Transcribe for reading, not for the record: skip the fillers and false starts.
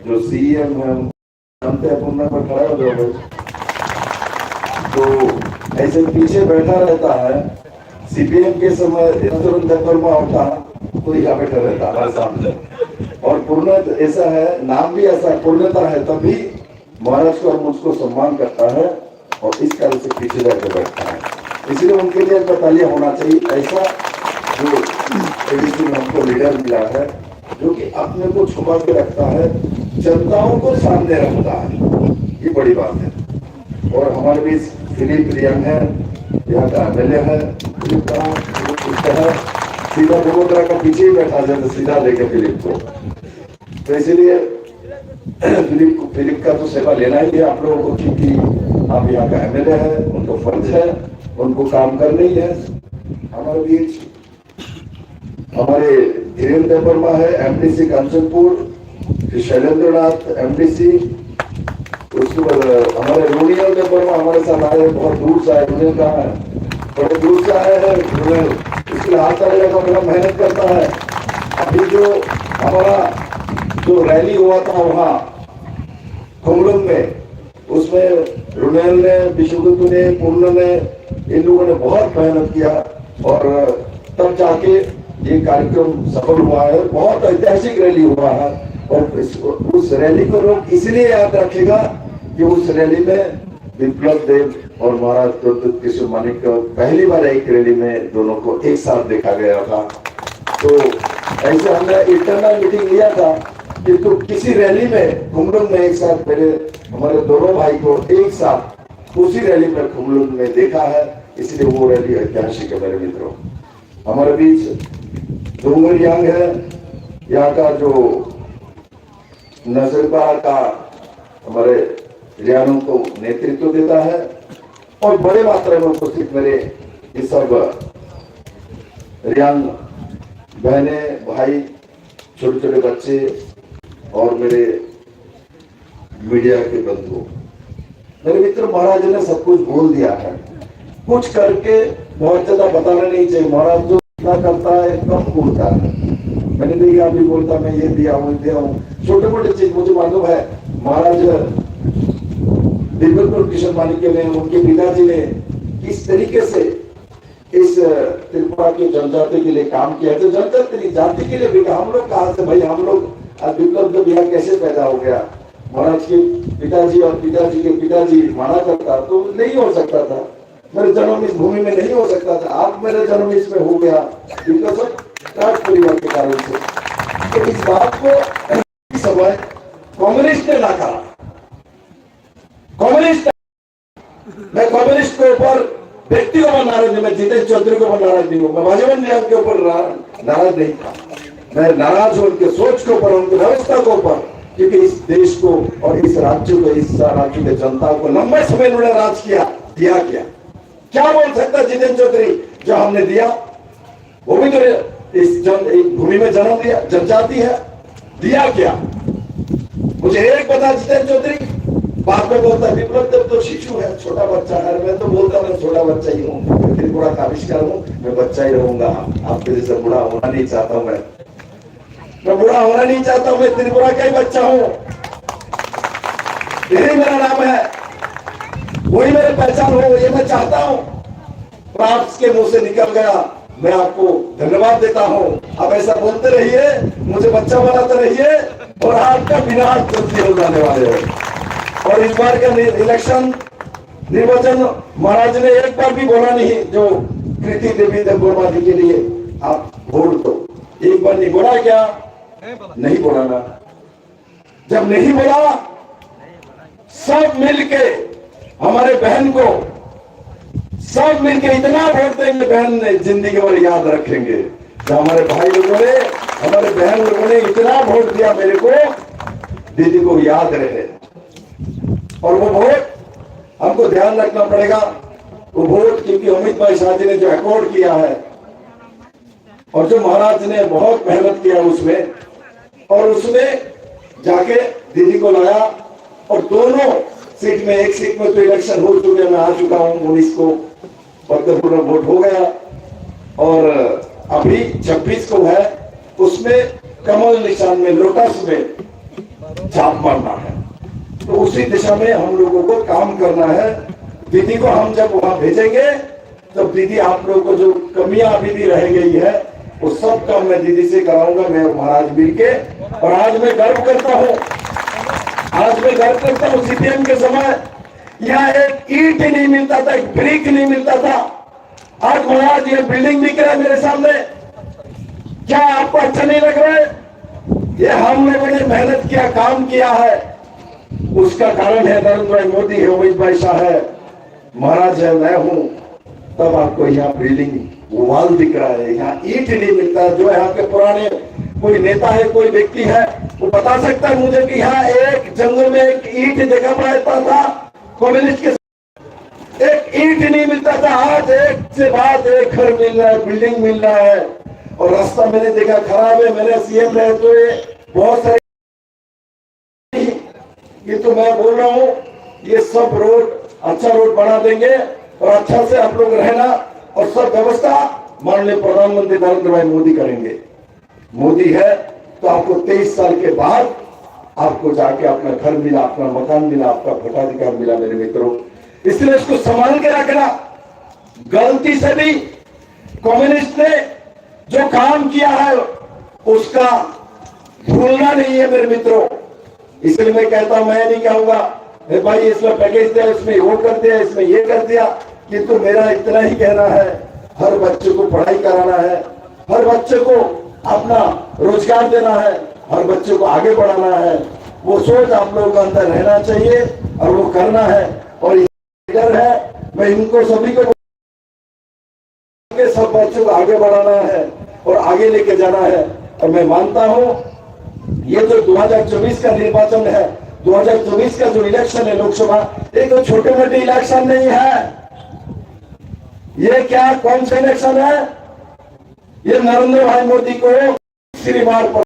जो सीएम है जानते हैं, पुन्ना पर खड़ा हो जाओगे तो ऐसे पीछे बैठा रहता है। सीपीएम के समय तुरंत वर्मा होता तो यहाँ बैठा रहता हमारे सामने। और पूर्ण ऐसा है, नाम भी ऐसा पूर्णता है, तभी महाराज को और मुझको सम्मान करता है और इस कारण से पीछे जाकर बैठता है। इसलिए उनके लिए बतालिया होना चाहिए। ऐसा जो एडीसी में हमको लीडर मिला है जो कि अपने को छुपा के रखता है, जनताओं को सामने रखता है, ये बड़ी बात है। और हमारे बीच फिलिप रियंग है, यहाँ का एमएलए है। फिलिप का सीधा बड़ोदरा का पीछे ही बैठा जाए तो सीधा लेके फिलिप को, तो इसीलिए फिलिप का तो सेवा लेना ही है आप लोगों को, क्योंकि आप यहाँ का एमएलए है, उनको फर्ज है, उनको काम करना ही है। हमारे बीच हमारे धीरेन्द्र वर्मा है, एमडीसी कांचनपुर, शैलेंद्र नाथ एमडीसी, उसके बाद हमारे रोनियल वर्मा हमारे साथ आए, बहुत दूर से आए। रोनियल कहाँ है? बड़े दूर से आए हैं रोनियल, इसके हाथ आने का बड़ा मेहनत करता है। अभी जो हमारा जो रैली हुआ था वहाँ खुमलुंग में, उसमें रोनियल ने, विश्वगुप्त ने, पूर्ण ने, इन लोगों ने बहुत मेहनत किया और तब जाके ये कार्यक्रम सफल हुआ है। बहुत ऐतिहासिक रैली हुआ है और उस रैली को लोग इसलिए याद रखेगा कि उस रैली में विप्लव देव और महाराज देवदत्त केशव मानिक को पहली बार एक रैली में दोनों को एक साथ देखा गया था। तो ऐसे हमने इंटरनल मीटिंग लिया था कि तो किसी रैली में खुमलुंग में एक साथ हमारे दोनों भाई को एक साथ उसी रैली पर खुमलुंग में देखा है, इसलिए वो रैली ऐतिहासिक है। मेरे मित्रों, हमारे बीच डोंगर यांग है, यहाँ का जो नजरबार का हमारे रियानों को नेतृत्व देता है और बड़े मात्रा में उपस्थित मेरे ये सब रियांग बहने, भाई, छोटे छोटे बच्चे और मेरे मीडिया के बंधु, मेरे मित्र। महाराज ने सब कुछ बोल दिया है, कुछ करके बहुत ज्यादा बताना नहीं चाहिए। महाराज जो इतना करता है कम बोलता है। मैंने तो यहाँ भी बोलता मैं ये दिया हूँ, दिया हूँ, छोटे मोटे चीज मुझे मालूम है। महाराज दिव्यपुर किशन मानिक ने, उनके पिताजी ने किस तरीके से इस त्रिपुरा की जनजाति के लिए काम किया, तो जनजाति जाति के लिए भी। हम लोग कहा से भाई, हम लोग विप्लव जब यहाँ कैसे पैदा हो गया? महाराज के पिताजी और पिताजी के पिताजी माना करता तो नहीं हो सकता था। मेरे जन्म इस भूमि में नहीं हो सकता था, आप मेरे जन्म इसमें हो गया बिकॉज ऑफ राज परिवार के कारण से। तो इस बात को समय कम्युनिस्ट ने ना कहा। कम्युनिस्ट, मैं कम्युनिस्ट के ऊपर व्यक्ति को नाराज नहीं, मैं जितेंद्र चौधरी को नाराज नहीं हूँ, मैं भाजपा नियम के ऊपर नाराज नहीं था। मैं नाराज हूं उनके सोच के ऊपर, उनकी व्यवस्था के ऊपर, क्योंकि इस देश को और इस राज्य को, इस राज्य के जनता को लंबे समय उन्होंने राज किया, दिया क्या बोल सकता जितेंद्र चौधरी जो हमने दिया? वो भी तो इस भूमि में जन्म दिया, जनजाति है, दिया क्या? मुझे एक बता जितेंद्र चौधरी। बाद में बोलता विप्लव देव तो शिशु है, छोटा बच्चा है। मैं तो बोलता मैं छोटा बच्चा ही हूँ, त्रिपुरा का आविष्कार हूँ, मैं बच्चा ही रहूंगा। आपके जैसे बूढ़ा होना नहीं चाहता हूँ, मैं बूढ़ा होना नहीं चाहता हूँ, मैं त्रिपुरा का ही बच्चा हूँ। यही मेरा नाम है, वही मेरी पहचान हो, ये मैं चाहता हूँ। और आपके मुंह से निकल गया, मैं आपको धन्यवाद देता हूँ। आप ऐसा बोलते रहिए, मुझे बच्चा बनाते रहिए और आपका विनाश जल्दी हो जाने वाले हो। और इस बार का इलेक्शन निर्वाचन महाराज ने एक बार भी बोला नहीं जो कृति देवी देववर्मा जी के लिए आप वोट दो, एक बार नहीं बोला क्या? नहीं बोला ना। जब नहीं बोला, सब मिलके हमारे बहन को, सब मिलके इतना वोट देंगे, बहन ने जिंदगी भर याद रखेंगे। जब हमारे भाई लोगों ने, हमारे बहन लोगों ने इतना वोट दिया मेरे को, दीदी को याद रहे। और वो वोट हमको ध्यान रखना पड़ेगा, वो वोट, क्योंकि अमित भाई शाह जी ने जो अकॉर्ड किया है और जो महाराज ने बहुत मेहनत किया उसमें, और उसमें जाके दीदी को लाया। और दोनों सीट में, एक सीट में तो इलेक्शन हो चुके, मैं आ चुका हूं 19 को, पूर्ण वोट हो गया। और अभी 26 को है, उसमें कमल निशान में, लोटस में छाप मारना है। तो उसी दिशा में हम लोगों को काम करना है। दीदी को हम जब वहां भेजेंगे तब दीदी आप लोगों को जो कमियां अभी भी रह गई है वो सब काम मैं दीदी से कराऊंगा, मैं महाराज मिलके। और आज मैं गर्व करता हूं, सीपीएम के समय यहाँ एक ईंट नहीं मिलता था, एक ब्रिक नहीं मिलता था। आज महाराज ये बिल्डिंग दिख रहा है मेरे सामने, क्या आपको अच्छा नहीं लग रहा है? ये हम लोगों ने मेहनत किया, काम किया है, उसका कारण है नरेंद्र भाई मोदी है, अमित भाई शाह है, महाराज है, मैं हूं। तब आपको यहाँ बिल्डिंग वॉल दिख रहा है, यहाँ ईंट नहीं मिलता। जो यहाँ के पुराने कोई नेता है, कोई व्यक्ति है, वो बता सकता है मुझे कि यहाँ एक जंगल में एक ईंट देखा पड़ता था कम्युनिस्ट के, एक ईंट नहीं मिलता था। आज एक से बाद एक घर मिल रहा है, बिल्डिंग मिल रहा है। और रास्ता मैंने देखा खराब है, मैंने सीएम रहे तो ये बहुत सारे, ये तो मैं बोल रहा हूँ ये सब रोड अच्छा रोड बना देंगे और अच्छा से आप लोग रहना और सब व्यवस्था माननीय प्रधानमंत्री नरेंद्र भाई मोदी करेंगे। मोदी है तो आपको 23 साल के बाद आपको जाके अपना घर मिला, अपना मकान मिला, आपका भोटाधिकार मिला मेरे मित्रों। इसलिए इसको संभाल के रखना। गलती से भी कम्युनिस्ट ने जो काम किया है उसका भूलना नहीं है मेरे मित्रों। इसलिए मैं कहता हूं, मैं नहीं कहूंगा भाई इसमें पैकेज दिया, इसमें वो कर दिया, इसमें ये कर दिया, किंतु मेरा इतना ही कहना है, हर बच्चे को पढ़ाई कराना है, हर बच्चे को अपना रोजगार देना है, हर बच्चे को आगे बढ़ाना है। वो सोच आप लोगों के अंदर रहना चाहिए और वो करना है। और लीडर है, मैं इनको सभी को सब बच्चों को आगे बढ़ाना है और आगे लेके जाना है। और मैं मानता हूं ये जो 2024 का निर्वाचन है, 2024 का जो इलेक्शन है लोकसभा, ये तो छोटे मोटे इलेक्शन नहीं है। ये क्या कौन सा इलेक्शन है? ये नरेंद्र भाई मोदी को तीसरी बार